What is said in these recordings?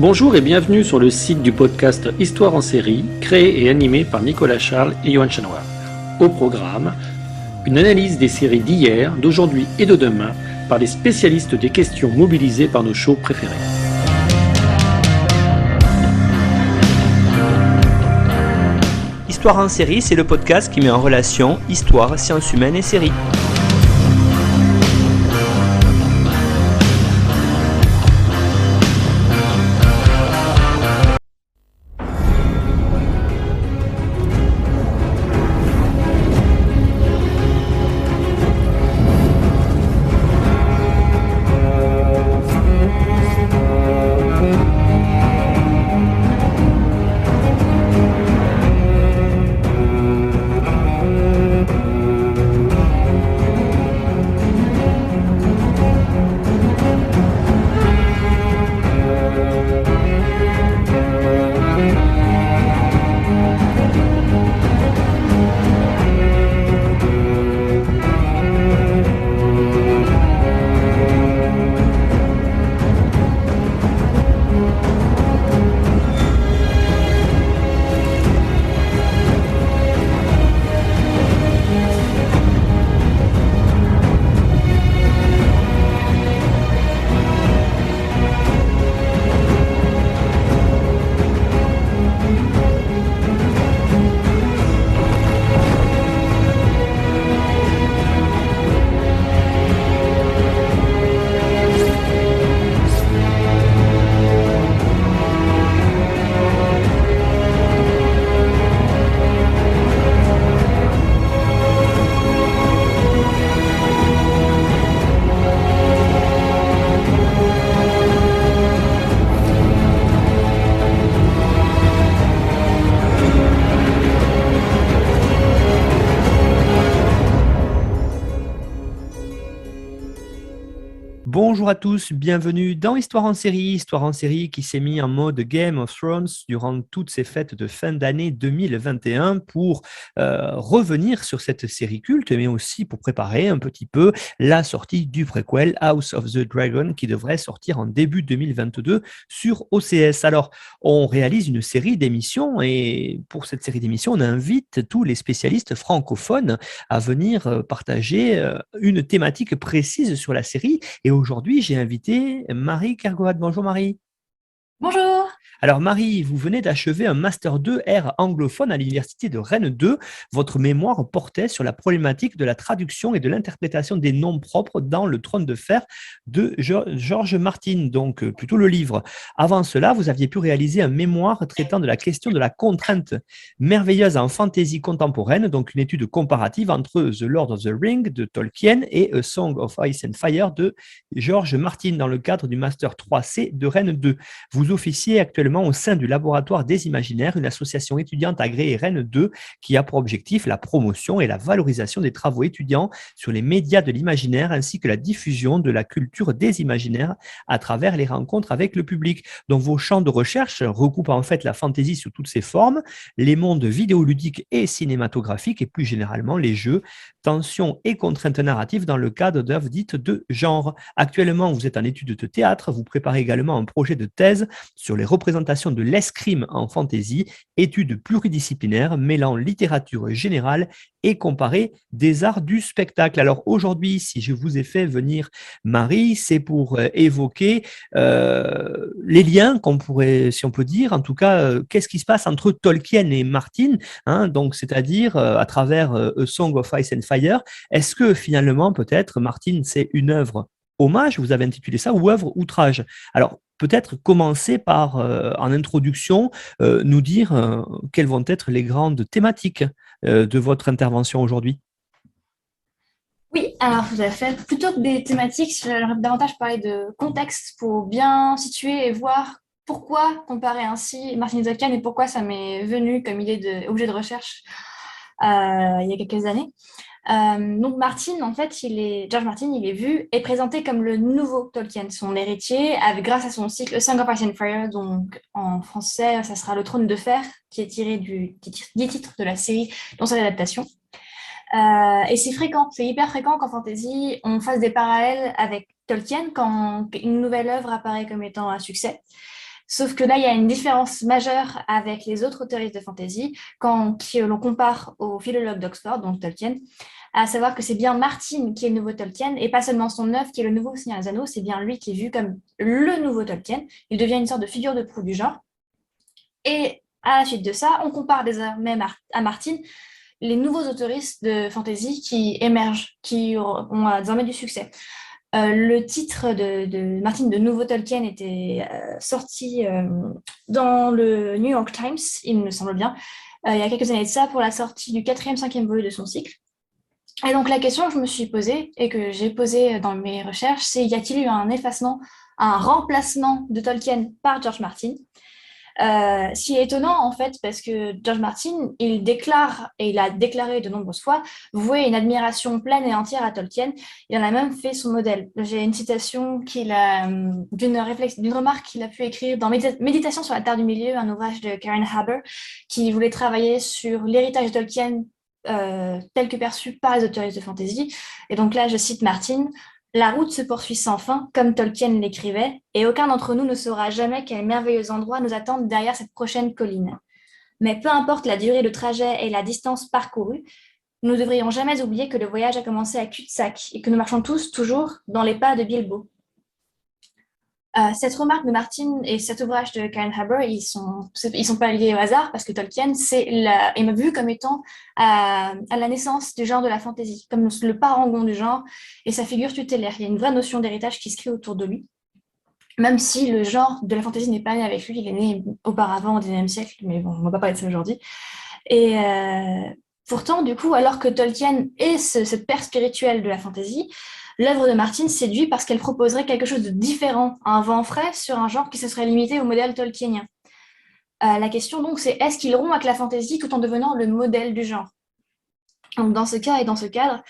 Bonjour et bienvenue sur le site du podcast Histoire en série, créé et animé par Nicolas Charles et Johan Chanoir. Au programme, une analyse des séries d'hier, d'aujourd'hui et de demain par les spécialistes des questions mobilisées par nos shows préférés. Histoire en série, c'est le podcast qui met en relation histoire, sciences humaines et séries. Bonjour à tous, bienvenue dans Histoire en série qui s'est mis en mode Game of Thrones durant toutes ces fêtes de fin d'année 2021 pour revenir sur cette série culte, mais aussi pour préparer un petit peu la sortie du préquel House of the Dragon qui devrait sortir en début 2022 sur OCS. Alors, on réalise une série d'émissions et pour cette série d'émissions, on invite tous les spécialistes francophones à venir partager une thématique précise sur la série. Et aujourd'hui, j'ai invité Marie Kergoat. Bonjour Marie. Bonjour. Alors Marie, vous venez d'achever un Master 2 R anglophone à l'Université de Rennes 2. Votre mémoire portait sur la problématique de la traduction et de l'interprétation des noms propres dans Le Trône de Fer de George Martin, donc plutôt le livre. Avant cela, vous aviez pu réaliser un mémoire traitant de la question de la contrainte merveilleuse en fantaisie contemporaine, donc une étude comparative entre The Lord of the Ring de Tolkien et A Song of Ice and Fire de George Martin dans le cadre du Master 3C de Rennes 2. Vous officiez actuellement au sein du Laboratoire des Imaginaires, une association étudiante agréée Rennes 2 qui a pour objectif la promotion et la valorisation des travaux étudiants sur les médias de l'imaginaire ainsi que la diffusion de la culture des imaginaires à travers les rencontres avec le public. Donc vos champs de recherche recoupent en fait la fantaisie sous toutes ses formes, les mondes vidéoludiques et cinématographiques et plus généralement les jeux, tensions et contraintes narratives dans le cadre d'œuvres dites de genre. Actuellement, vous êtes en études de théâtre, vous préparez également un projet de thèse sur les représentations de l'escrime en fantaisie, études pluridisciplinaires mêlant littérature générale et comparée des arts du spectacle. Alors aujourd'hui, si je vous ai fait venir Marie, c'est pour évoquer les liens qu'on pourrait, si on peut dire, en tout cas, qu'est-ce qui se passe entre Tolkien et Martin, hein, donc c'est-à-dire à travers A Song of Ice and Fire. Est-ce que finalement, peut-être, Martin, c'est une œuvre hommage, vous avez intitulé ça, ou œuvre outrage? Alors, peut-être commencer par, en introduction, nous dire quelles vont être les grandes thématiques de votre intervention aujourd'hui. Oui, alors tout à fait. Plutôt que des thématiques, j'aimerais davantage parler de contexte pour bien situer et voir pourquoi comparer ainsi Martin Tolkien et pourquoi ça m'est venu comme idée objet de recherche il y a quelques années. Donc Martin, en fait, George Martin, il est vu et présenté comme le nouveau Tolkien, son héritier, grâce à son cycle A Song of Ice and Fire, donc en français, ça sera Le Trône de Fer, qui est tiré des titres de la série dans son adaptation. Et c'est fréquent, c'est hyper fréquent qu'en fantasy, on fasse des parallèles avec Tolkien quand une nouvelle œuvre apparaît comme étant un succès. Sauf que là, il y a une différence majeure avec les autres auteuristes de fantasy qui l'on compare au philologue d'Oxford, donc Tolkien, à savoir que c'est bien Martin qui est le nouveau Tolkien et pas seulement son œuvre qui est le nouveau Seigneur des Anneaux, c'est bien lui qui est vu comme le nouveau Tolkien. Il devient une sorte de figure de proue du genre. Et à la suite de ça, on compare désormais à Martin les nouveaux auteuristes de fantasy qui émergent, qui ont désormais du succès. Le titre de Martin de Nouveau Tolkien était sorti dans le New York Times, il me semble bien, il y a quelques années de ça, pour la sortie du 4e, 5e volume de son cycle. Et donc la question que je me suis posée et que j'ai posée dans mes recherches, c'est y a-t-il eu un effacement, un remplacement de Tolkien par George Martin? Ce qui est étonnant en fait parce que George Martin, il déclare, et il a déclaré de nombreuses fois, vouer une admiration pleine et entière à Tolkien. Il en a même fait son modèle. J'ai une citation d'une remarque qu'il a pu écrire dans Méditation sur la Terre du Milieu, un ouvrage de Karen Haber, qui voulait travailler sur l'héritage de Tolkien tel que perçu par les auteuristes de fantasy. Et donc là, je cite Martin: la route se poursuit sans fin, comme Tolkien l'écrivait, et aucun d'entre nous ne saura jamais quel merveilleux endroit nous attendent derrière cette prochaine colline. Mais peu importe la durée de trajet et la distance parcourue, nous ne devrions jamais oublier que le voyage a commencé à cul-de-sac et que nous marchons tous toujours dans les pas de Bilbo. Cette remarque de Martin et cet ouvrage de Karen Haber, ils sont pas liés au hasard parce que Tolkien est vu comme étant à la naissance du genre de la fantasy, comme le parangon du genre et sa figure tutélaire. Il y a une vraie notion d'héritage qui se crée autour de lui, même si le genre de la fantasy n'est pas né avec lui, il est né auparavant au XIXe siècle, mais bon, on ne va pas parler de ça aujourd'hui. Et pourtant, du coup, alors que Tolkien est ce père spirituel de la fantasy, l'œuvre de Martin séduit parce qu'elle proposerait quelque chose de différent, un vent frais sur un genre qui se serait limité au modèle tolkienien. La question donc, c'est est-ce qu'il rompt avec la fantasy tout en devenant le modèle du genre? Donc, dans ce cas et dans ce cadre,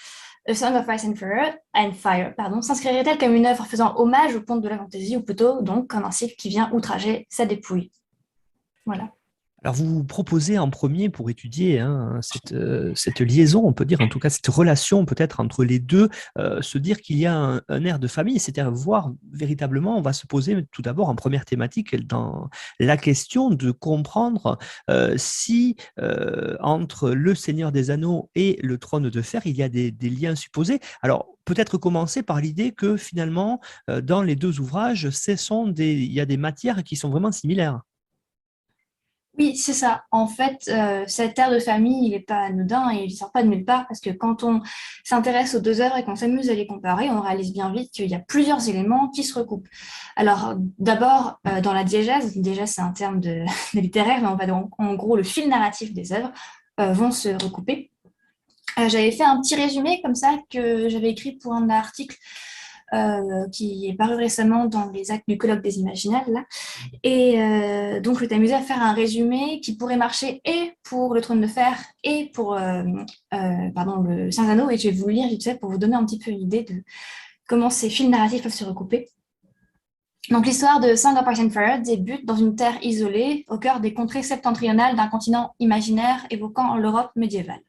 A Song of Ice and Fire s'inscrirait-elle comme une œuvre faisant hommage au conte de la fantasy, ou plutôt donc comme un cycle qui vient outrager sa dépouille? Voilà. Alors, vous proposez en premier pour étudier cette liaison, on peut dire, en tout cas, cette relation peut-être entre les deux, se dire qu'il y a un air de famille, c'est-à-dire voir véritablement, on va se poser tout d'abord en première thématique dans la question de comprendre si entre le Seigneur des Anneaux et le Trône de Fer, il y a des liens supposés. Alors, peut-être commencer par l'idée que finalement, dans les deux ouvrages, il y a des matières qui sont vraiment similaires. Oui, c'est ça. En fait, cet air de famille, il n'est pas anodin et il ne sort pas de nulle part parce que quand on s'intéresse aux deux œuvres et qu'on s'amuse à les comparer, on réalise bien vite qu'il y a plusieurs éléments qui se recoupent. Alors, d'abord, dans la diégèse, c'est un terme de littéraire, mais on va donc, en gros, le fil narratif des œuvres vont se recouper. J'avais fait un petit résumé comme ça que j'avais écrit pour un article qui est paru récemment dans les actes du colloque des Imaginales. Là. Et donc, je m'étais amusée à faire un résumé qui pourrait marcher et pour le Trône de Fer et pour le Seigneur des Anneaux. Et je vais vous lire vite fait pour vous donner un petit peu une idée de comment ces fils narratifs peuvent se recouper. Donc, l'histoire de Song of Ice and Fire débute dans une terre isolée au cœur des contrées septentrionales d'un continent imaginaire évoquant l'Europe médiévale.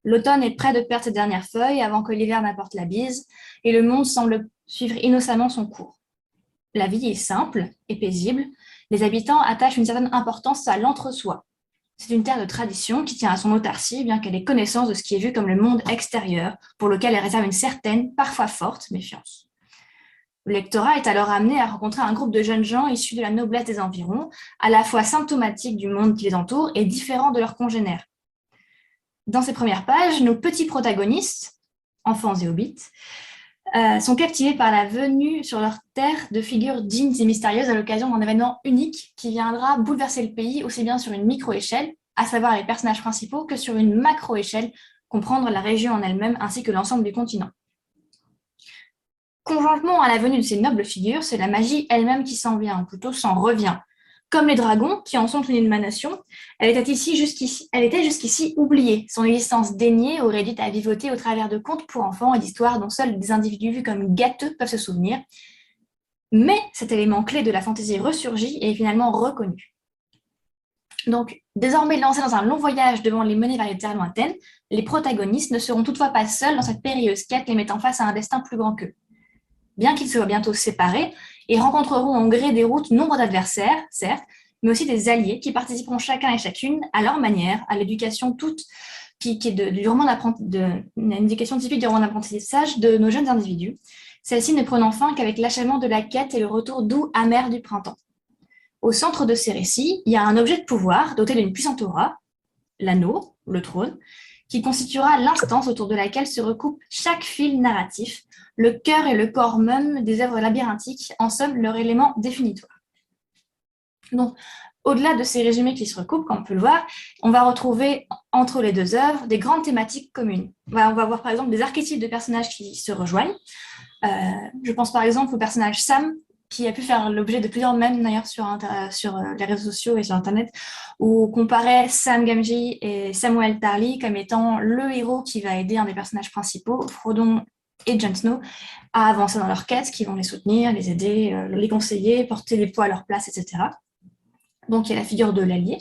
L'automne est près de perdre ses dernières feuilles avant que l'hiver n'apporte la bise, et le monde semble suivre innocemment son cours. La vie est simple et paisible. Les habitants attachent une certaine importance à l'entre-soi. C'est une terre de tradition qui tient à son autarcie, bien qu'elle ait connaissance de ce qui est vu comme le monde extérieur, pour lequel elle réserve une certaine, parfois forte, méfiance. Le lectorat est alors amené à rencontrer un groupe de jeunes gens issus de la noblesse des environs, à la fois symptomatiques du monde qui les entoure et différents de leurs congénères. Dans ces premières pages, nos petits protagonistes, enfants et hobbits, sont captivés par la venue sur leur terre de figures dignes et mystérieuses à l'occasion d'un événement unique qui viendra bouleverser le pays aussi bien sur une micro-échelle, à savoir les personnages principaux, que sur une macro-échelle, comprendre la région en elle-même ainsi que l'ensemble du continent. Conjointement à la venue de ces nobles figures, c'est la magie elle-même qui s'en vient, ou plutôt s'en revient. Comme les dragons, qui en sont une émanation, elle était jusqu'ici oubliée. Son existence déniée ou réduite à vivoter au travers de contes pour enfants et d'histoires dont seuls des individus vus comme gâteux peuvent se souvenir. Mais cet élément clé de la fantaisie ressurgit et est finalement reconnu. Donc, désormais lancés dans un long voyage devant les menées vers les terres lointaines, les protagonistes ne seront toutefois pas seuls dans cette périlleuse quête les mettant face à un destin plus grand qu'eux. Bien qu'ils soient bientôt séparés, et rencontreront au gré des routes nombre d'adversaires, certes, mais aussi des alliés qui participeront chacun et chacune à leur manière à l'éducation toute qui est une éducation typique du roman d'apprentissage de nos jeunes individus, celle-ci ne prenant fin qu'avec l'achèvement de la quête et le retour doux amer du printemps. Au centre de ces récits, il y a un objet de pouvoir doté d'une puissante aura, l'anneau, le trône, qui constituera l'instance autour de laquelle se recoupe chaque fil narratif, le cœur et le corps même des œuvres labyrinthiques, en somme leur élément définitoire. Donc, au-delà de ces résumés qui se recoupent, comme on peut le voir, on va retrouver entre les deux œuvres des grandes thématiques communes. On va voir par exemple des archétypes de personnages qui se rejoignent. Je pense par exemple au personnage Sam, qui a pu faire l'objet de plusieurs mèmes d'ailleurs sur les réseaux sociaux et sur Internet, où on comparait Sam Gamgee et Samuel Tarly comme étant le héros qui va aider un des personnages principaux, Frodon et Jon Snow, à avancer dans leur quête, qui vont les soutenir, les aider, les conseiller, porter les poids à leur place, etc. Donc, il y a la figure de l'allié.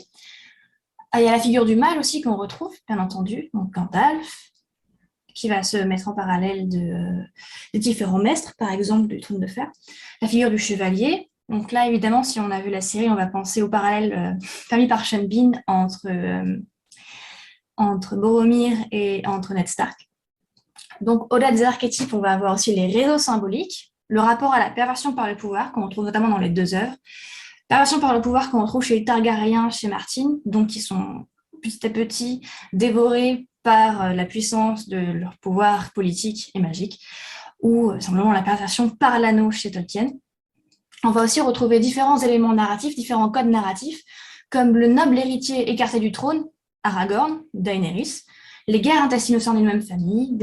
Il y a la figure du mal aussi qu'on retrouve, bien entendu, donc Gandalf, qui va se mettre en parallèle des différents maîtres, par exemple, du Trône de Fer. La figure du chevalier. Donc là, évidemment, si on a vu la série, on va penser au parallèle permis par Sean Bean entre Boromir et entre Ned Stark. Donc, au-delà des archétypes, on va avoir aussi les réseaux symboliques, le rapport à la perversion par le pouvoir, qu'on retrouve notamment dans les deux œuvres, perversion par le pouvoir qu'on retrouve chez les Targaryens, chez Martin, donc qui sont petit à petit dévorés par la puissance de leur pouvoir politique et magique, ou simplement la perversion par l'anneau chez Tolkien. On va aussi retrouver différents éléments narratifs, différents codes narratifs, comme le noble héritier écarté du trône, Aragorn, Daenerys, les guerres intestines au sein d'une même famille,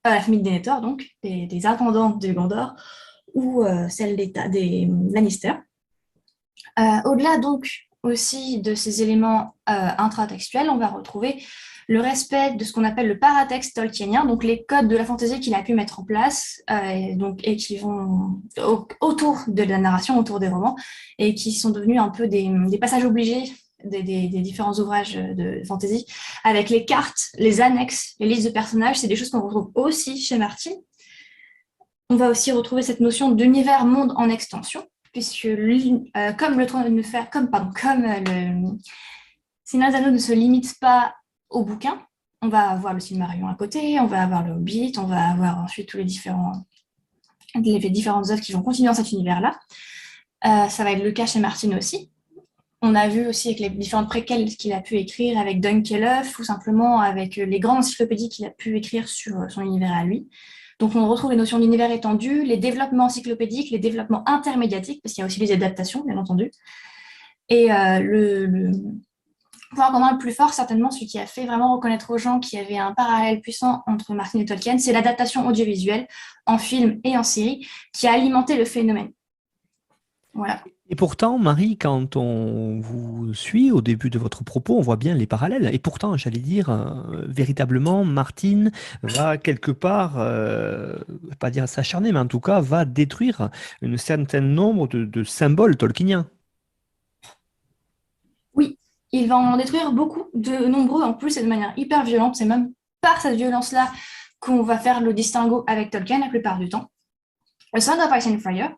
la famille de Denethor, donc, des intendants de Gondor, ou celle des Lannister. Au-delà donc aussi de ces éléments intratextuels, on va retrouver le respect de ce qu'on appelle le paratexte tolkienien, donc les codes de la fantaisie qu'il a pu mettre en place et qui vont autour de la narration, autour des romans, et qui sont devenus un peu des passages obligés des différents ouvrages de fantaisie, avec les cartes, les annexes, les listes de personnages, c'est des choses qu'on retrouve aussi chez Martin. On va aussi retrouver cette notion d'univers-monde en extension, puisque comme le Trône de Fer, comme le Seigneur des Anneaux ne se limite pas au bouquin, on va avoir le Silmarillion à côté, on va avoir le Hobbit, on va avoir ensuite les différentes œuvres qui vont continuer dans cet univers-là. Ça va être le cas chez Martin aussi. On a vu aussi avec les différentes préquelles qu'il a pu écrire avec Dunkelhoff ou simplement avec les grandes encyclopédies qu'il a pu écrire sur son univers à lui. Donc, on retrouve les notions d'univers étendu, les développements encyclopédiques, les développements intermédiatiques, parce qu'il y a aussi les adaptations, bien entendu. Et le point commun le plus fort, certainement, celui qui a fait vraiment reconnaître aux gens qu'il y avait un parallèle puissant entre Martin et Tolkien, c'est l'adaptation audiovisuelle en film et en série qui a alimenté le phénomène. Voilà. Et pourtant, Marie, quand on vous suit au début de votre propos, on voit bien les parallèles. Et pourtant, j'allais dire, véritablement, Martin va quelque part, pas dire s'acharner, mais en tout cas, va détruire un certain nombre de symboles tolkieniens. Oui, il va en détruire beaucoup, de nombreux en plus, et de manière hyper violente. C'est même par cette violence-là qu'on va faire le distinguo avec Tolkien la plupart du temps. Le Song of Ice and Fire,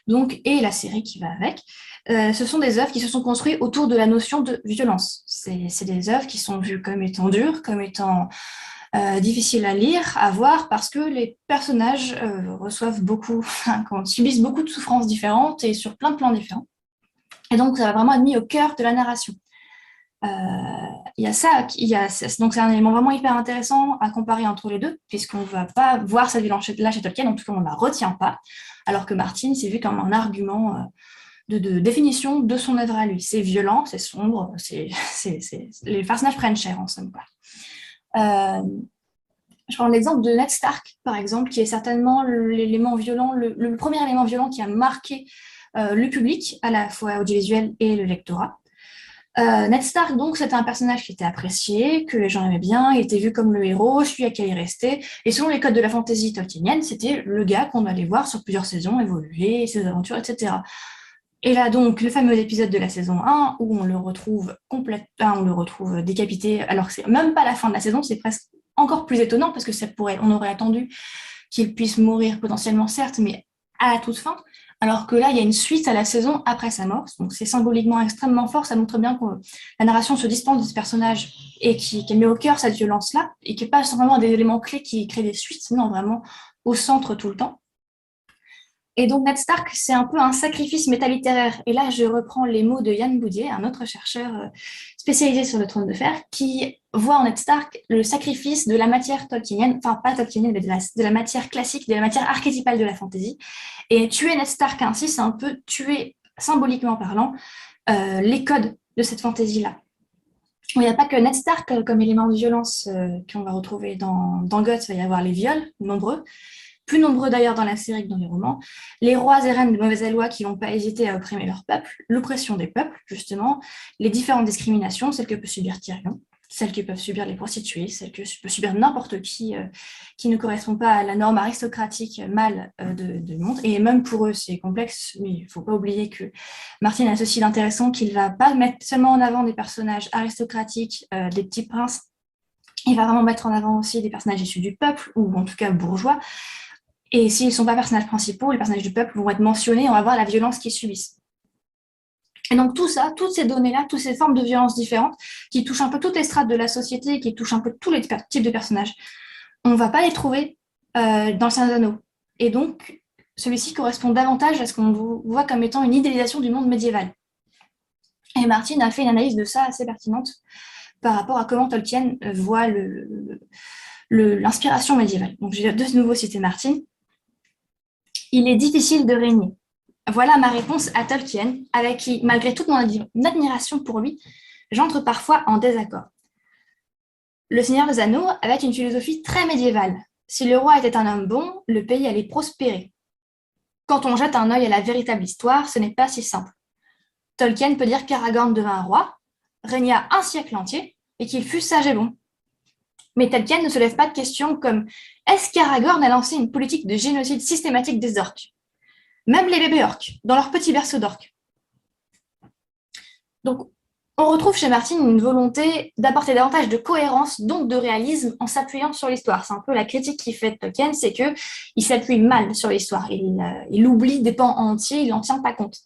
donc, et la série qui va avec, ce sont des œuvres qui se sont construites autour de la notion de violence. C'est des œuvres qui sont vues comme étant dures, comme étant difficiles à lire, à voir, parce que les personnages subissent beaucoup de souffrances différentes et sur plein de plans différents. Et donc, ça va vraiment être mis au cœur de la narration. Il y a ça, donc c'est un élément vraiment hyper intéressant à comparer entre les deux, puisqu'on ne va pas voir cette violence-là chez Tolkien, en tout cas on ne la retient pas, alors que Martin, c'est vu comme un argument de définition de son œuvre à lui. C'est violent, c'est sombre, les personnages prennent cher en somme. Je prends l'exemple de Ned Stark, par exemple, qui est certainement l'élément violent, le premier élément violent qui a marqué le public, à la fois audiovisuel et le lectorat. Ned Stark, donc, c'était un personnage qui était apprécié, que les gens aimaient bien, il était vu comme le héros, celui à qui il restait, et selon les codes de la fantasy tolkienienne, c'était le gars qu'on allait voir sur plusieurs saisons évoluer, ses aventures, etc. Et là, donc, le fameux épisode de la saison 1, où on le retrouve décapité, alors que c'est même pas la fin de la saison, c'est presque encore plus étonnant, parce que on aurait attendu qu'il puisse mourir potentiellement, certes, mais à la toute fin, Alors que là, il y a une suite à la saison après sa mort. Donc c'est symboliquement extrêmement fort. Ça montre bien que la narration se dispense de ce personnage et qui met au cœur cette violence-là, et qui n'est pas simplement des éléments clés qui créent des suites, non, vraiment au centre tout le temps. Et donc Ned Stark, c'est un peu un sacrifice métalittéraire. Et là, je reprends les mots de Yann Boudier, un autre chercheur spécialisé sur le trône de fer, qui voit en Ned Stark le sacrifice de la matière tolkienienne, enfin pas tolkienienne, mais de la matière classique, de la matière archétypale de la fantasy. Et tuer Ned Stark ainsi, c'est un peu tuer, symboliquement parlant, les codes de cette fantasy-là. Il n'y a pas que Ned Stark comme élément de violence qu'on va retrouver dans Guts, il va y avoir les viols, nombreux, plus nombreux d'ailleurs dans la série que dans les romans, les rois et reines de mauvaise loi qui ne vont pas hésiter à opprimer leur peuple, l'oppression des peuples, justement, les différentes discriminations, celles que peut subir Tyrion, celles que peuvent subir les prostituées, celles que peut subir n'importe qui ne correspond pas à la norme aristocratique mâle de monde. Et même pour eux, c'est complexe, mais il ne faut pas oublier que Martin a ceci d'intéressant qu'il ne va pas mettre seulement en avant des personnages aristocratiques, des petits princes, il va vraiment mettre en avant aussi des personnages issus du peuple, ou en tout cas bourgeois. Et s'ils ne sont pas personnages principaux, les personnages du peuple vont être mentionnés, on va voir la violence qu'ils subissent. Et donc tout ça, toutes ces données-là, toutes ces formes de violence différentes, qui touchent un peu toutes les strates de la société, qui touchent un peu tous les types de personnages, on ne va pas les trouver dans le Seigneur des Anneaux. Et donc, celui-ci correspond davantage à ce qu'on voit comme étant une idéalisation du monde médiéval. Et Martin a fait une analyse de ça assez pertinente par rapport à comment Tolkien voit l'inspiration médiévale. Donc je vais de nouveau citer Martin. Il est difficile de régner. Voilà ma réponse à Tolkien, avec qui, malgré toute mon admiration pour lui, j'entre parfois en désaccord. Le Seigneur des Anneaux avait une philosophie très médiévale. Si le roi était un homme bon, le pays allait prospérer. Quand on jette un œil à la véritable histoire, ce n'est pas si simple. Tolkien peut dire qu'Aragorn devint roi, régna un siècle entier, et qu'il fut sage et bon. Mais Tolkien ne se lève pas de questions comme « Est-ce qu'Aragorn a lancé une politique de génocide systématique des orques ?» Même les bébés orques, dans leur petit berceau d'orques. Donc, on retrouve chez Martin une volonté d'apporter davantage de cohérence, donc de réalisme, en s'appuyant sur l'histoire. C'est un peu la critique qu'il fait de Tolkien, c'est qu'il s'appuie mal sur l'histoire. Il oublie des pans entiers, il n'en tient pas compte.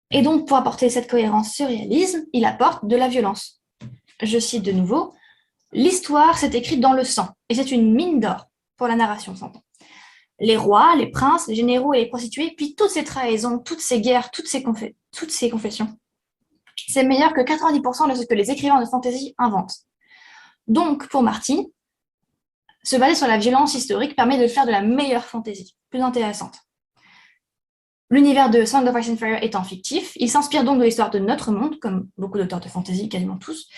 Et donc, pour apporter cette cohérence, ce réalisme, il apporte de la violence. Je cite de nouveau, « L'histoire s'est écrite dans le sang, et c'est une mine d'or pour la narration, s'entend. Les rois, les princes, les généraux et les prostituées, puis toutes ces trahisons, toutes ces guerres, toutes ces confessions. C'est meilleur que 90% de ce que les écrivains de fantasy inventent. Donc, pour Martin, se baser sur la violence historique permet de faire de la meilleure fantasy, plus intéressante. L'univers de Song of Ice and Fire étant fictif, il s'inspire donc de l'histoire de notre monde, comme beaucoup d'auteurs de fantasy, quasiment tous,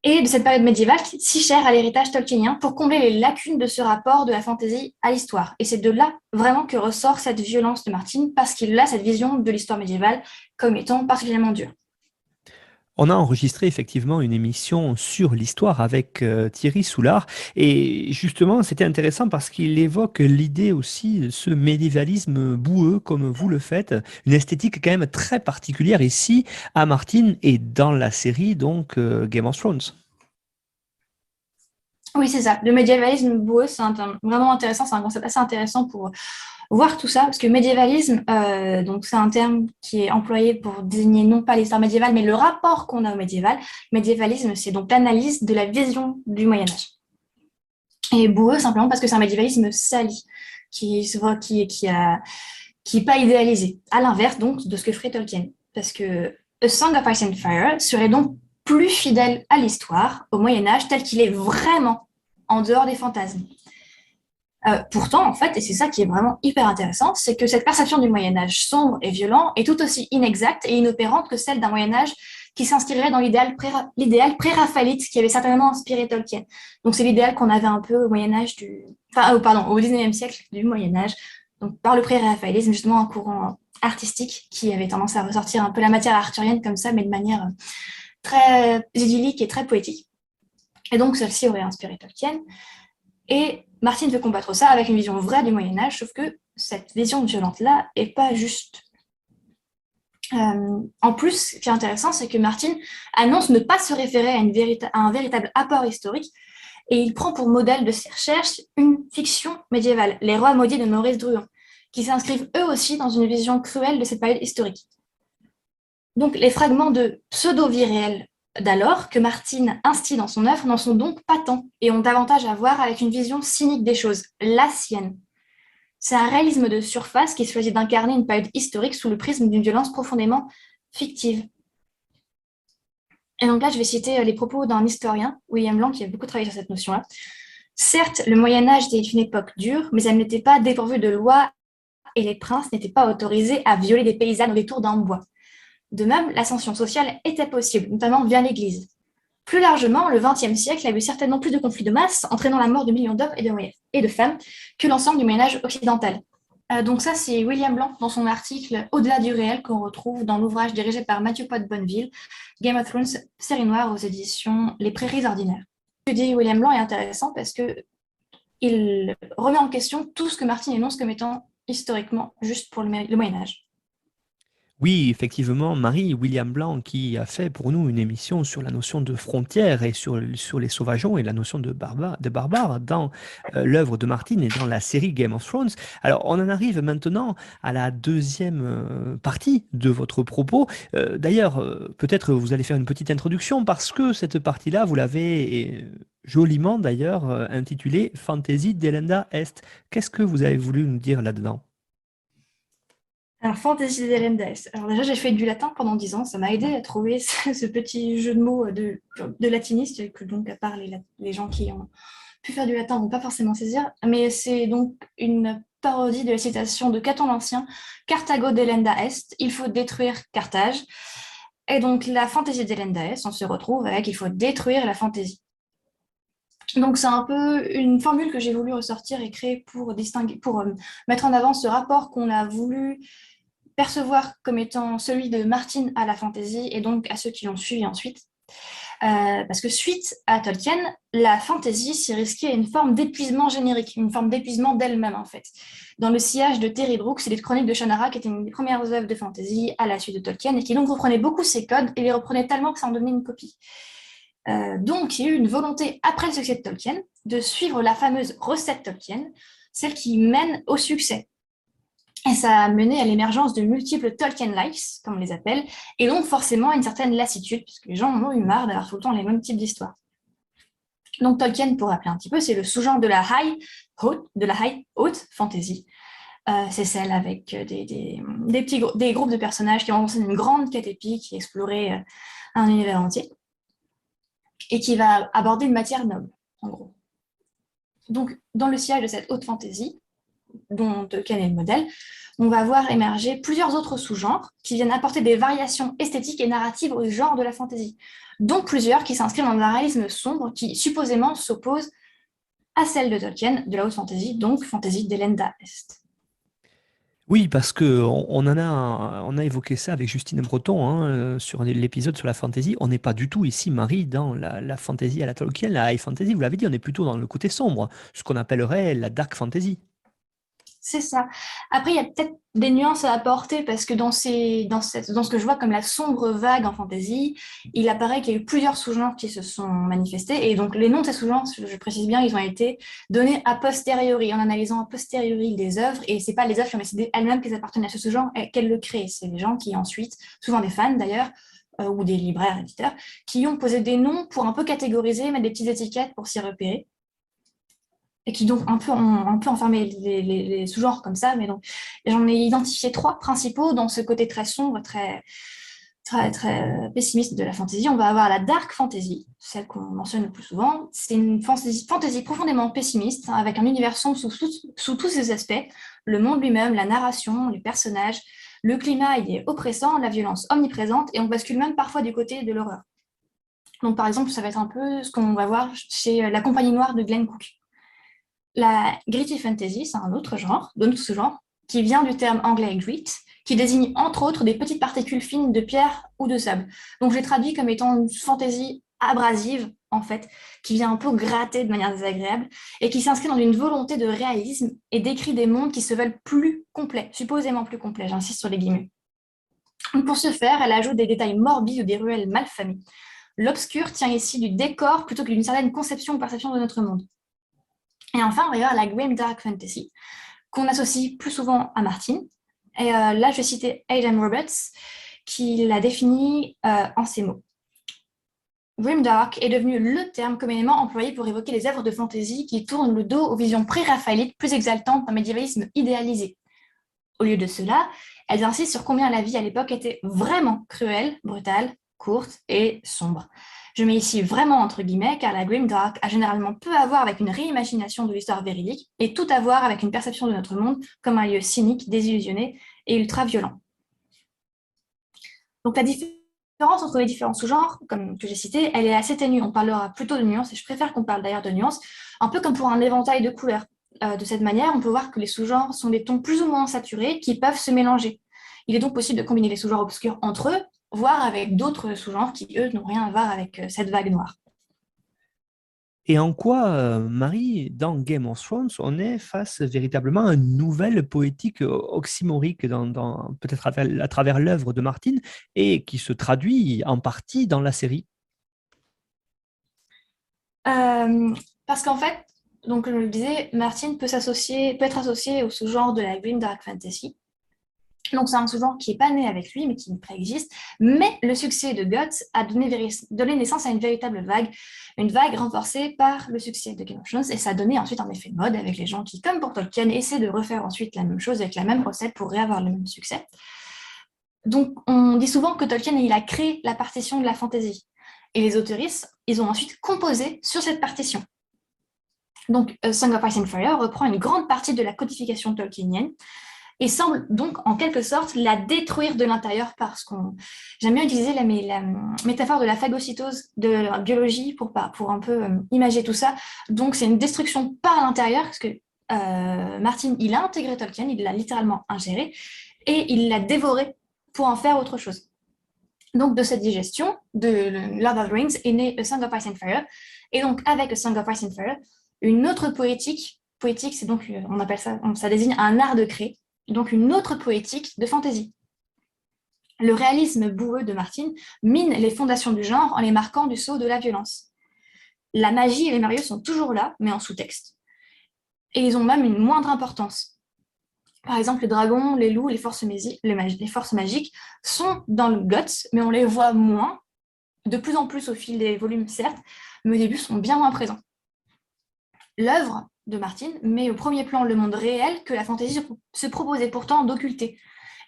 et de cette période médiévale si chère à l'héritage tolkienien pour combler les lacunes de ce rapport de la fantasy à l'histoire. Et c'est de là vraiment que ressort cette violence de Martin, parce qu'il a cette vision de l'histoire médiévale comme étant particulièrement dure. On a enregistré effectivement une émission sur l'histoire avec Thierry Soulard et justement c'était intéressant parce qu'il évoque l'idée aussi de ce médiévalisme boueux comme vous le faites, une esthétique quand même très particulière ici à Martin et dans la série donc Game of Thrones. Oui, c'est ça. Le médiévalisme boueux, c'est vraiment intéressant, c'est un concept assez intéressant pour voir tout ça, parce que médiévalisme, donc c'est un terme qui est employé pour désigner non pas l'histoire médiévale, mais le rapport qu'on a au médiéval. Médiévalisme, c'est donc l'analyse de la vision du Moyen-Âge. Et boueux, simplement parce que c'est un médiévalisme sali, qui n'est pas idéalisé, à l'inverse donc de ce que ferait Tolkien. Parce que A Song of Ice and Fire serait donc plus fidèle à l'histoire, au Moyen-Âge, tel qu'il est vraiment en dehors des fantasmes. Pourtant, en fait, et c'est ça qui est vraiment hyper intéressant, c'est que cette perception du Moyen-Âge sombre et violent est tout aussi inexacte et inopérante que celle d'un Moyen-Âge qui s'inscrirait dans l'idéal pré-raphaélite qui avait certainement inspiré Tolkien. Donc c'est l'idéal qu'on avait un peu au Moyen-Âge au 19e siècle du Moyen-Âge, donc par le pré-raphaélisme, justement un courant artistique qui avait tendance à ressortir un peu la matière arthurienne comme ça, mais de manière très idyllique et très poétique. Et donc celle-ci aurait inspiré Tolkien. Et Martin veut combattre ça avec une vision vraie du Moyen-Âge, sauf que cette vision violente-là n'est pas juste. En plus, ce qui est intéressant, c'est que Martin annonce ne pas se référer à un véritable apport historique, et il prend pour modèle de ses recherches une fiction médiévale, Les Rois maudits de Maurice Druon, qui s'inscrivent eux aussi dans une vision cruelle de cette période historique. Donc, les fragments de pseudo-vie réelle d'alors que Martine instille dans son œuvre n'en sont donc pas tant et ont davantage à voir avec une vision cynique des choses, la sienne. C'est un réalisme de surface qui choisit d'incarner une période historique sous le prisme d'une violence profondément fictive. Et donc là, je vais citer les propos d'un historien, William Blanc, qui a beaucoup travaillé sur cette notion-là. Certes, le Moyen-Âge était une époque dure, mais elle n'était pas dépourvue de lois et les princes n'étaient pas autorisés à violer des paysannes au détour d'un bois. De même, l'ascension sociale était possible, notamment via l'Église. Plus largement, le XXe siècle a eu certainement plus de conflits de masse, entraînant la mort de millions d'hommes et de femmes, que l'ensemble du Moyen-Âge occidental. Donc ça, c'est William Blanc dans son article « Au-delà du réel » qu'on retrouve dans l'ouvrage dirigé par Matthew Pot Bonneville, Game of Thrones, série noire aux éditions Les Prairies ordinaires. Ce que dit William Blanc est intéressant parce qu'il remet en question tout ce que Martine énonce comme étant historiquement juste pour le Moyen-Âge. Oui, effectivement, Marie, William Blanc, qui a fait pour nous une émission sur la notion de frontière et sur les sauvageons et la notion de barbare dans l'œuvre de Martine et dans la série Game of Thrones. Alors, on en arrive maintenant à la deuxième partie de votre propos. D'ailleurs, peut-être vous allez faire une petite introduction parce que cette partie-là, vous l'avez joliment d'ailleurs intitulée Fantasy d'Elenda Est. Qu'est-ce que vous avez voulu nous dire là-dedans? Alors, Fantasy d'Elenda Est. Alors déjà, j'ai fait du latin pendant 10 ans. Ça m'a aidé à trouver ce petit jeu de mots de latiniste que donc, à part les gens qui ont pu faire du latin, ne vont pas forcément saisir. Mais c'est donc une parodie de la citation de Caton l'Ancien, Carthago delenda est, il faut détruire Carthage. Et donc, la Fantasy d'Elenda Est, on se retrouve avec il faut détruire la fantaisie. Donc, c'est un peu une formule que j'ai voulu ressortir et créer pour mettre en avant ce rapport qu'on a voulu percevoir comme étant celui de Martine à la fantaisie et donc à ceux qui l'ont suivi ensuite. Parce que suite à Tolkien, la fantaisie s'est risquée à une forme d'épuisement générique, une forme d'épuisement d'elle-même en fait. Dans le sillage de Terry Brooks et les Chroniques de Shannara, qui était une des premières œuvres de fantaisie à la suite de Tolkien et qui donc reprenait beaucoup ses codes et les reprenait tellement que ça en devenait une copie. Donc, il y a eu une volonté, après le succès de Tolkien, de suivre la fameuse recette Tolkien, celle qui mène au succès. Et ça a mené à l'émergence de multiples Tolkien-likes, comme on les appelle, et donc forcément à une certaine lassitude, puisque les gens en ont eu marre d'avoir tout le temps les mêmes types d'histoires. Donc Tolkien, pour rappeler un petit peu, c'est le sous-genre de la high haute fantasy. C'est celle avec des groupes de personnages qui ont lancé une grande quête épique, qui explorait un univers entier, et qui va aborder une matière noble, en gros. Donc, dans le sillage de cette haute fantasy, dont Tolkien est le modèle, on va voir émerger plusieurs autres sous-genres qui viennent apporter des variations esthétiques et narratives au genre de la fantasy, dont plusieurs qui s'inscrivent dans un réalisme sombre qui supposément s'oppose à celle de Tolkien, de la haute fantasy, donc Fantasy d'Elenda Est. Oui, parce que on a évoqué ça avec Justine Breton sur l'épisode sur la fantasy. On n'est pas du tout ici, Marie, dans la fantasy à la Tolkien, la high fantasy, vous l'avez dit, on est plutôt dans le côté sombre, ce qu'on appellerait la dark fantasy. C'est ça. Après, il y a peut-être des nuances à apporter parce que dans ce que je vois comme la sombre vague en fantasy, il apparaît qu'il y a eu plusieurs sous-genres qui se sont manifestés. Et donc, les noms de ces sous-genres, je précise bien, ils ont été donnés a posteriori, en analysant a posteriori des œuvres. Et ce n'est pas les œuvres qui ont décidé elles-mêmes qu'elles appartenaient à ce sous-genre et qu'elles le créent. C'est les gens qui ensuite, souvent des fans d'ailleurs, ou des libraires, éditeurs, qui ont posé des noms pour un peu catégoriser, mettre des petites étiquettes pour s'y repérer. Et qui donc ont un peu enfermé les sous-genres comme ça, mais donc j'en ai identifié 3 principaux dans ce côté très sombre, très, très, très pessimiste de la fantasy. On va avoir la dark fantasy, celle qu'on mentionne le plus souvent. C'est une fantasy profondément pessimiste, avec un univers sombre sous tous ses aspects, le monde lui-même, la narration, les personnages, le climat il est oppressant, la violence omniprésente, et on bascule même parfois du côté de l'horreur. Donc par exemple, ça va être un peu ce qu'on va voir chez La Compagnie Noire de Glenn Cook. La gritty fantasy, c'est un autre genre, d'un autre genre, qui vient du terme anglais grit, qui désigne entre autres des petites particules fines de pierre ou de sable. Donc j'ai traduit comme étant une fantasy abrasive, en fait, qui vient un peu gratter de manière désagréable et qui s'inscrit dans une volonté de réalisme et décrit des mondes qui se veulent plus complets, supposément plus complets, j'insiste sur les guillemets. Donc, pour ce faire, elle ajoute des détails morbides ou des ruelles malfamées. L'obscur tient ici du décor plutôt que d'une certaine conception ou perception de notre monde. Et enfin, on va y avoir la grim dark fantasy, qu'on associe plus souvent à Martin. Et là, je vais citer Adam Roberts, qui l'a défini en ces mots. Grimdark est devenu le terme communément employé pour évoquer les œuvres de fantasy qui tournent le dos aux visions pré-raphaélites plus exaltantes d'un médiévalisme idéalisé. Au lieu de cela, elles insistent sur combien la vie à l'époque était vraiment cruelle, brutale, courte et sombre. Je mets ici vraiment entre guillemets, car la Grimdark a généralement peu à voir avec une réimagination de l'histoire véridique et tout à voir avec une perception de notre monde comme un lieu cynique, désillusionné et ultra-violent. Donc la différence entre les différents sous-genres, comme que j'ai cité, elle est assez ténue. On parlera plutôt de nuances, et je préfère qu'on parle d'ailleurs de nuances, un peu comme pour un éventail de couleurs. De cette manière, on peut voir que les sous-genres sont des tons plus ou moins saturés qui peuvent se mélanger. Il est donc possible de combiner les sous-genres obscurs entre eux, voire avec d'autres sous-genres qui, eux, n'ont rien à voir avec cette vague noire. Et en quoi, Marie, dans Game of Thrones, on est face véritablement à une nouvelle poétique oxymorique peut-être à travers l'œuvre de Martin et qui se traduit en partie dans la série? Parce qu'en fait, donc, comme je le disais, Martin peut être associé au sous-genre de la Grim Dark Fantasy. Donc, c'est un sous-genre qui n'est pas né avec lui, mais qui préexiste. Mais le succès de GOT a donné naissance à une véritable vague, une vague renforcée par le succès de Game of Thrones, et ça a donné ensuite un effet de mode avec les gens qui, comme pour Tolkien, essaient de refaire ensuite la même chose avec la même recette pour réavoir le même succès. Donc, on dit souvent que Tolkien, il a créé la partition de la fantasy. Et les autoristes, ils ont ensuite composé sur cette partition. Donc, Song of Ice and Fire reprend une grande partie de la codification tolkienienne et semble donc en quelque sorte la détruire de l'intérieur parce qu'on... J'aime bien utiliser la métaphore de la phagocytose de la biologie pour un peu imager tout ça. Donc, c'est une destruction par l'intérieur parce que Martin, il a intégré Tolkien, il l'a littéralement ingéré et il l'a dévoré pour en faire autre chose. Donc, de cette digestion, de Lord of the Rings est né A Song of Ice and Fire. Et donc, avec A Song of Ice and Fire, une autre poétique, c'est donc, on appelle ça, ça désigne un art de créer, donc une autre poétique de fantasy. Le réalisme boueux de Martin mine les fondations du genre en les marquant du sceau de la violence. La magie et les merveilleux sont toujours là, mais en sous-texte. Et ils ont même une moindre importance. Par exemple, les dragons, les loups, les forces magiques sont dans le GOTS, mais on les voit moins, de plus en plus au fil des volumes, certes, mais au début sont bien moins présents. L'œuvre de Martin met au premier plan le monde réel que la fantaisie se proposait pourtant d'occulter.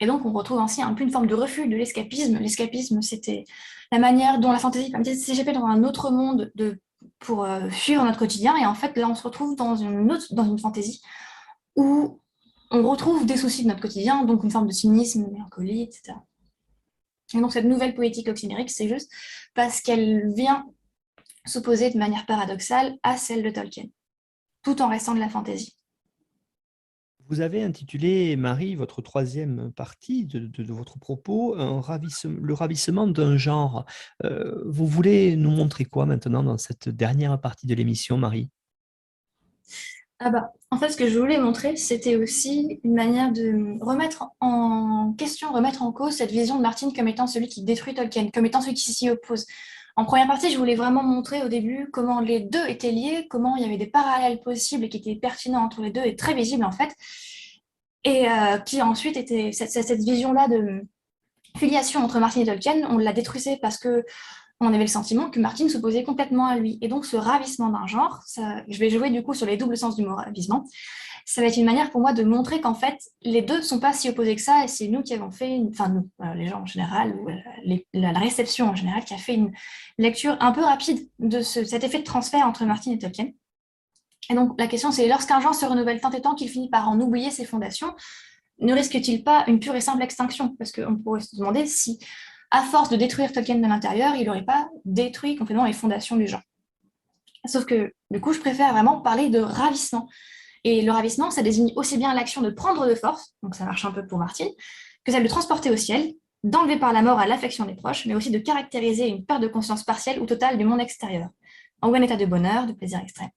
Et donc, on retrouve ainsi un peu une forme de refus de l'escapisme. L'escapisme, c'était la manière dont la fantaisie permettait de s'échapper dans un autre monde pour fuir notre quotidien. Et en fait, là, on se retrouve dans une fantaisie où on retrouve des soucis de notre quotidien, donc une forme de cynisme, de mélancolie, etc. Et donc, cette nouvelle poétique oxymérique, c'est juste parce qu'elle vient s'opposer de manière paradoxale à celle de Tolkien, tout en restant de la fantaisie. Vous avez intitulé, Marie, votre troisième partie de votre propos, le ravissement d'un genre. Vous voulez nous montrer quoi maintenant dans cette dernière partie de l'émission, Marie? En fait, ce que je voulais montrer, c'était aussi une manière de remettre en question, remettre en cause cette vision de Martin comme étant celui qui détruit Tolkien, comme étant celui qui s'y oppose. En première partie, je voulais vraiment montrer au début comment les deux étaient liés, comment il y avait des parallèles possibles et qui étaient pertinents entre les deux et très visibles en fait, et qui ensuite était cette vision-là de filiation entre Martin et Tolkien, on la détruisait parce que on avait le sentiment que Martin s'opposait complètement à lui. Et donc, ce ravissement d'un genre, je vais jouer du coup sur les doubles sens du mot ravissement, ça va être une manière pour moi de montrer qu'en fait, les deux ne sont pas si opposés que ça, et c'est nous qui avons fait, nous, les gens en général, ou la réception en général, qui a fait une lecture un peu rapide de cet effet de transfert entre Martin et Tolkien. Et donc, la question, c'est lorsqu'un genre se renouvelle tant et tant qu'il finit par en oublier ses fondations, ne risque-t-il pas une pure et simple extinction? Parce qu'on pourrait se demander si, à force de détruire Tolkien de l'intérieur, il n'aurait pas détruit complètement les fondations du genre. Sauf que, du coup, je préfère vraiment parler de ravissement. Et le ravissement, ça désigne aussi bien l'action de prendre de force, donc ça marche un peu pour Martin, que celle de transporter au ciel, d'enlever par la mort à l'affection des proches, mais aussi de caractériser une perte de conscience partielle ou totale du monde extérieur, en un état de bonheur, de plaisir extrême.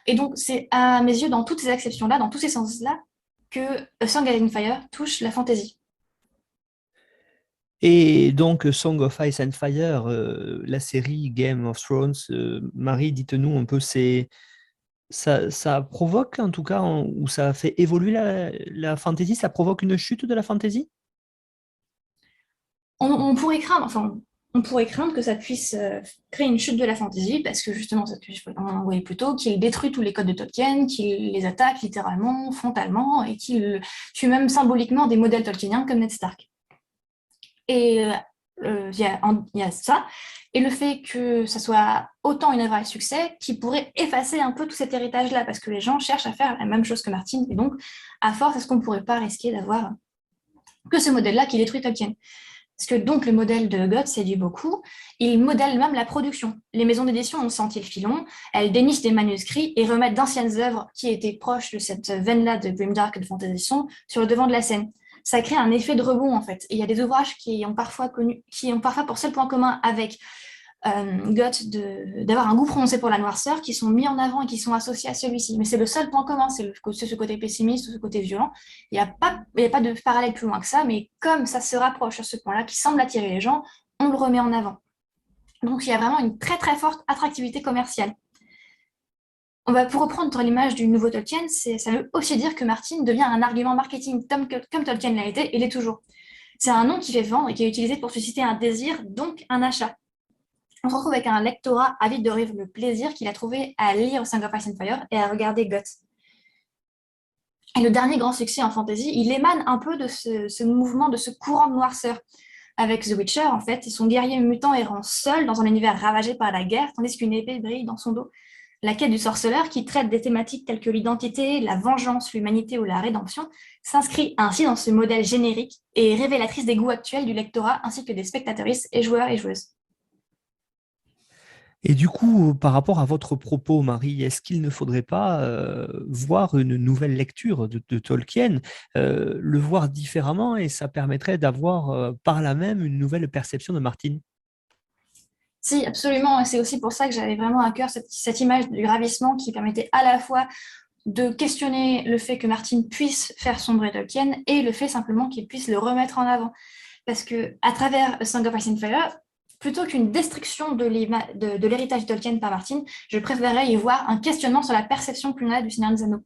Et donc, c'est à mes yeux, dans toutes ces acceptions-là, dans tous ces sens-là, que A Song of Ice and Fire touche la fantaisie. Et donc, Song of Ice and Fire, la série Game of Thrones, Marie, dites-nous un peu, ça provoque, en tout cas, ou ça fait évoluer la fantasy, ça provoque une chute de la fantasy? On pourrait craindre, enfin, on pourrait craindre que ça puisse créer une chute de la fantasy, parce que justement, on en voyait plus tôt, qu'il détruit tous les codes de Tolkien, qu'il les attaque littéralement, frontalement, et qu'il tue même symboliquement des modèles tolkieniens comme Ned Stark. Et il y a ça, et le fait que ça soit autant une œuvre à succès qui pourrait effacer un peu tout cet héritage-là, parce que les gens cherchent à faire la même chose que Martin, et donc, à force, est-ce qu'on ne pourrait pas risquer d'avoir que ce modèle-là qui détruit Tolkien? Parce que donc le modèle de Gott séduit beaucoup, il modèle même la production. Les maisons d'édition ont senti le filon, elles dénichent des manuscrits et remettent d'anciennes œuvres qui étaient proches de cette veine-là de grimdark et de fantasy sur le devant de la scène. Ça crée un effet de rebond en fait. Et il y a des ouvrages qui ont parfois pour seul point commun avec Gott d'avoir un goût prononcé pour la noirceur, qui sont mis en avant et qui sont associés à celui-ci. Mais c'est le seul point commun, c'est ce côté pessimiste ou ce côté violent. Il n'y a pas de parallèle plus loin que ça, mais comme ça se rapproche sur ce point-là, qui semble attirer les gens, on le remet en avant. Donc il y a vraiment une très très forte attractivité commerciale. Pour reprendre l'image du nouveau Tolkien, ça veut aussi dire que Martin devient un argument marketing comme Tolkien l'a été et l'est toujours. C'est un nom qui fait vendre et qui est utilisé pour susciter un désir, donc un achat. On se retrouve avec un lectorat avide de rire le plaisir qu'il a trouvé à lire Song of Ice and Fire et à regarder Gott. Et le dernier grand succès en fantasy, il émane un peu de ce mouvement, de ce courant de noirceur, avec The Witcher, en fait, et son guerrier mutant errant seul dans un univers ravagé par la guerre, tandis qu'une épée brille dans son dos. La quête du sorceleur, qui traite des thématiques telles que l'identité, la vengeance, l'humanité ou la rédemption, s'inscrit ainsi dans ce modèle générique et révélatrice des goûts actuels du lectorat ainsi que des spectatrices et joueurs et joueuses. Et du coup, par rapport à votre propos, Marie, est-ce qu'il ne faudrait pas voir une nouvelle lecture de Tolkien, le voir différemment et ça permettrait d'avoir par là même une nouvelle perception de Martin? Si, absolument. Et c'est aussi pour ça que j'avais vraiment à cœur cette image du gravissement qui permettait à la fois de questionner le fait que Martin puisse faire sombrer Tolkien et le fait simplement qu'il puisse le remettre en avant. Parce que à travers A Song of Ice and Fire, plutôt qu'une destruction de l'héritage de Tolkien par Martin, je préférerais y voir un questionnement sur la perception que l'on a du Seigneur des Anneaux.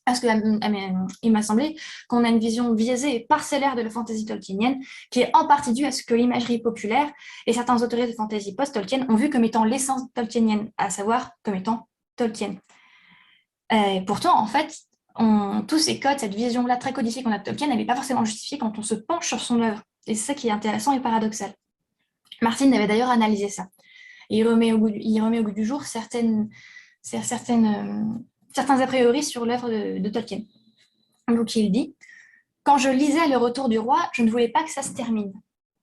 Parce qu'il m'a semblé qu'on a une vision biaisée et parcellaire de la fantasy tolkienienne, qui est en partie due à ce que l'imagerie populaire et certains auteurs de fantasy post-Tolkien ont vu comme étant l'essence tolkienienne, à savoir comme étant Tolkien. Et pourtant, en fait, tous ces codes, cette vision-là très codifiée qu'on a de Tolkien, elle n'est pas forcément justifiée quand on se penche sur son œuvre. Et c'est ça qui est intéressant et paradoxal. Martin avait d'ailleurs analysé ça. Et il remet au goût du jour certains a priori sur l'œuvre de Tolkien. Donc il dit « Quand je lisais Le Retour du roi, je ne voulais pas que ça se termine.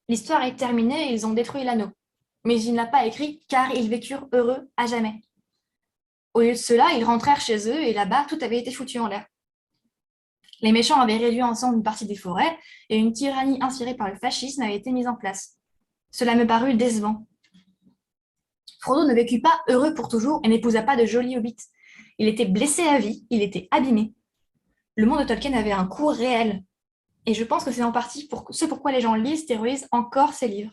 L'histoire est terminée et ils ont détruit l'anneau. Mais il n'a pas écrit car ils vécurent heureux à jamais. Au lieu de cela, ils rentrèrent chez eux et là-bas, tout avait été foutu en l'air. Les méchants avaient réduit ensemble une partie des forêts et une tyrannie inspirée par le fascisme avait été mise en place. Cela me parut décevant. Frodo ne vécut pas heureux pour toujours et n'épousa pas de jolis hobbits. Il était blessé à vie, il était abîmé. Le monde de Tolkien avait un coût réel. Et je pense que c'est en partie ce pourquoi les gens lisent, terrorisent encore ces livres.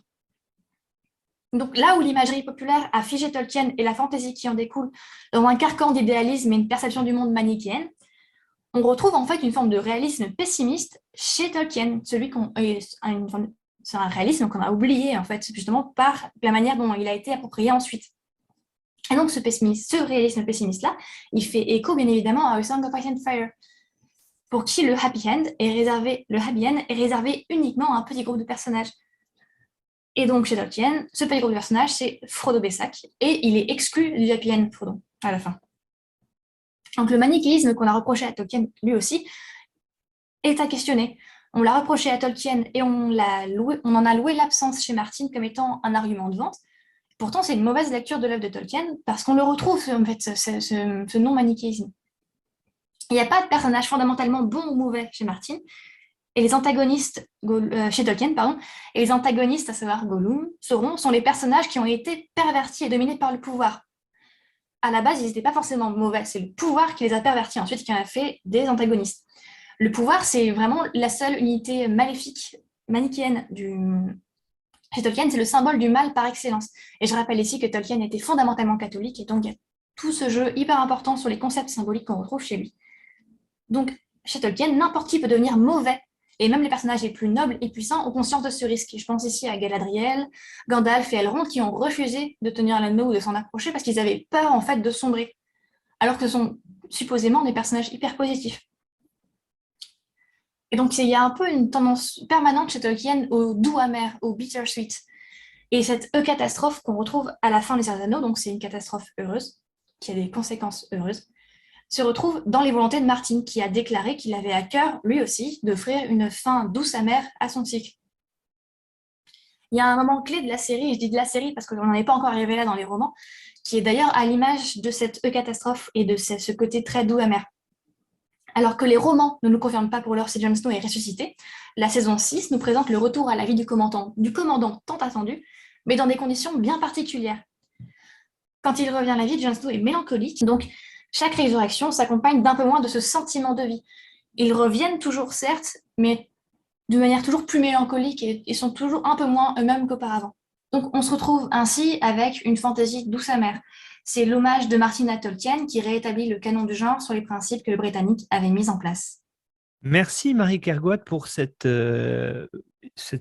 Donc là où l'imagerie populaire a figé Tolkien et la fantaisie qui en découle dans un carcan d'idéalisme et une perception du monde manichéenne, on retrouve en fait une forme de réalisme pessimiste chez Tolkien, c'est un réalisme qu'on a oublié en fait, justement par la manière dont il a été approprié ensuite. Et donc ce réalisme pessimiste-là, il fait écho bien évidemment à A Song of Ice and Fire, pour qui le happy end est réservé uniquement à un petit groupe de personnages. Et donc chez Tolkien, ce petit groupe de personnages, c'est Frodo Bessac, et il est exclu du happy end Frodo, à la fin. Donc le manichéisme qu'on a reproché à Tolkien, lui aussi, est à questionner. On l'a reproché à Tolkien et on en a loué l'absence chez Martin comme étant un argument de vente. Pourtant, c'est une mauvaise lecture de l'œuvre de Tolkien parce qu'on le retrouve, en fait, ce non-manichéisme. Il n'y a pas de personnage fondamentalement bon ou mauvais chez Martin, et les antagonistes chez Tolkien, et les antagonistes, à savoir Gollum, sont les personnages qui ont été pervertis et dominés par le pouvoir. À la base, ils n'étaient pas forcément mauvais, c'est le pouvoir qui les a pervertis ensuite qui en a fait des antagonistes. Le pouvoir, c'est vraiment la seule unité maléfique manichéenne chez Tolkien, c'est le symbole du mal par excellence. Et je rappelle ici que Tolkien était fondamentalement catholique, et donc il y a tout ce jeu hyper important sur les concepts symboliques qu'on retrouve chez lui. Donc, chez Tolkien, n'importe qui peut devenir mauvais. Et même les personnages les plus nobles et puissants ont conscience de ce risque. Je pense ici à Galadriel, Gandalf et Elrond qui ont refusé de tenir l'anneau ou de s'en approcher parce qu'ils avaient peur en fait de sombrer. Alors que ce sont supposément des personnages hyper positifs. Et donc, il y a un peu une tendance permanente chez Tolkien au doux amer, au bittersweet. Et cette catastrophe qu'on retrouve à la fin des Anneaux, donc c'est une catastrophe heureuse, qui a des conséquences heureuses, se retrouve dans les volontés de Martin, qui a déclaré qu'il avait à cœur, lui aussi, d'offrir une fin douce amère à son cycle. Il y a un moment clé de la série, je dis de la série parce qu'on n'en est pas encore arrivé là dans les romans, qui est d'ailleurs à l'image de cette catastrophe et de ce côté très doux amer. Alors que les romans ne nous confirment pas pour l'heure si Jon Snow est ressuscité, la saison 6 nous présente le retour à la vie du commandant tant attendu, mais dans des conditions bien particulières. Quand il revient à la vie, Jon Snow est mélancolique, donc chaque résurrection s'accompagne d'un peu moins de ce sentiment de vie. Ils reviennent toujours, certes, mais de manière toujours plus mélancolique et sont toujours un peu moins eux-mêmes qu'auparavant. Donc on se retrouve ainsi avec une fantaisie douce amère. C'est l'hommage de Martin à Tolkien qui rétablit le canon du genre sur les principes que le Britannique avait mis en place. Merci Marie Kergoat pour cette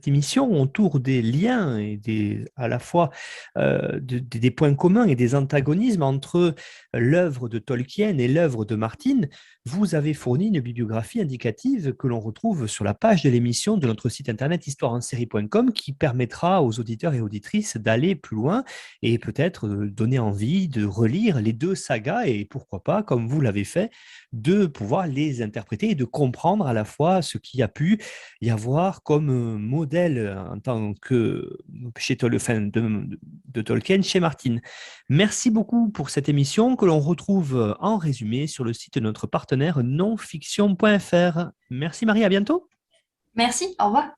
émission autour des liens et à la fois des points communs et des antagonismes entre l'œuvre de Tolkien et l'œuvre de Martin. Vous avez fourni une bibliographie indicative que l'on retrouve sur la page de l'émission de notre site internet histoireensérie.com qui permettra aux auditeurs et auditrices d'aller plus loin et peut-être donner envie de relire les deux sagas et pourquoi pas, comme vous l'avez fait, de pouvoir les interpréter et de comprendre à la fois ce qu'il y a pu y avoir comme modèle en tant que chez de Tolkien, chez Martin. Merci beaucoup pour cette émission que l'on retrouve en résumé sur le site de notre partenaire nonfiction.fr. Merci Marie, à bientôt. Merci, au revoir.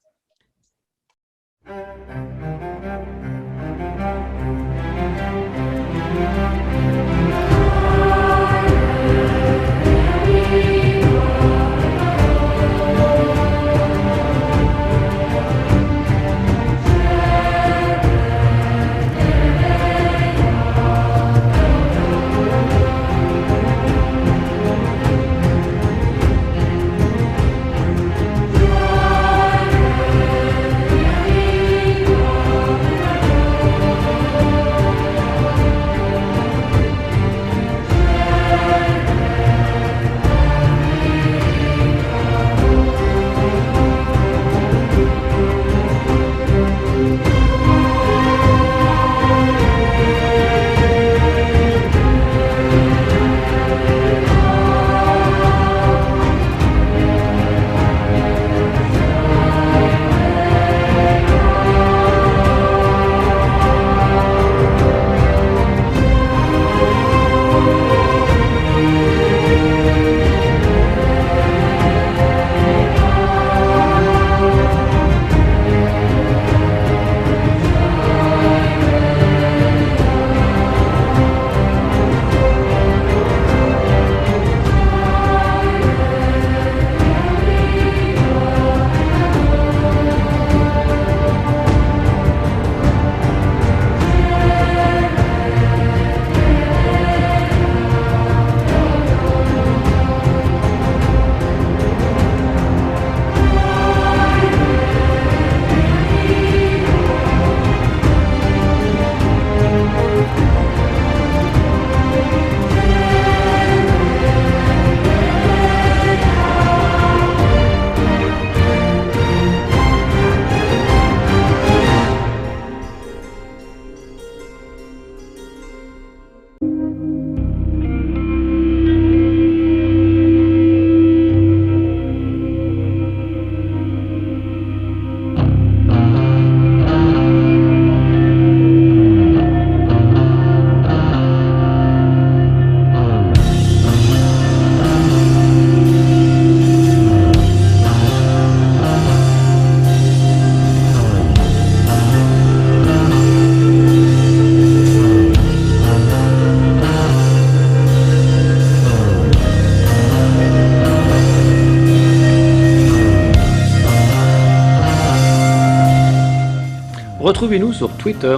Retrouvez-nous sur Twitter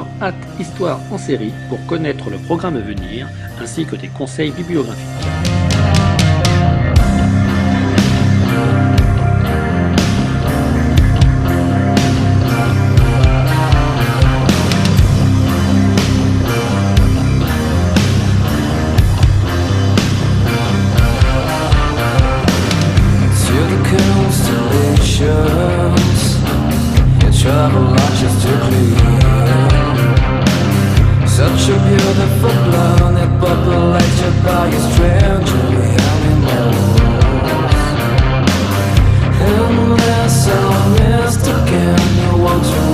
@Histoire en série pour connaître le programme à venir ainsi que des conseils bibliographiques. Travel launches to clear. Such a beautiful planet populated by a strangely animals. Unless I missed again, you want to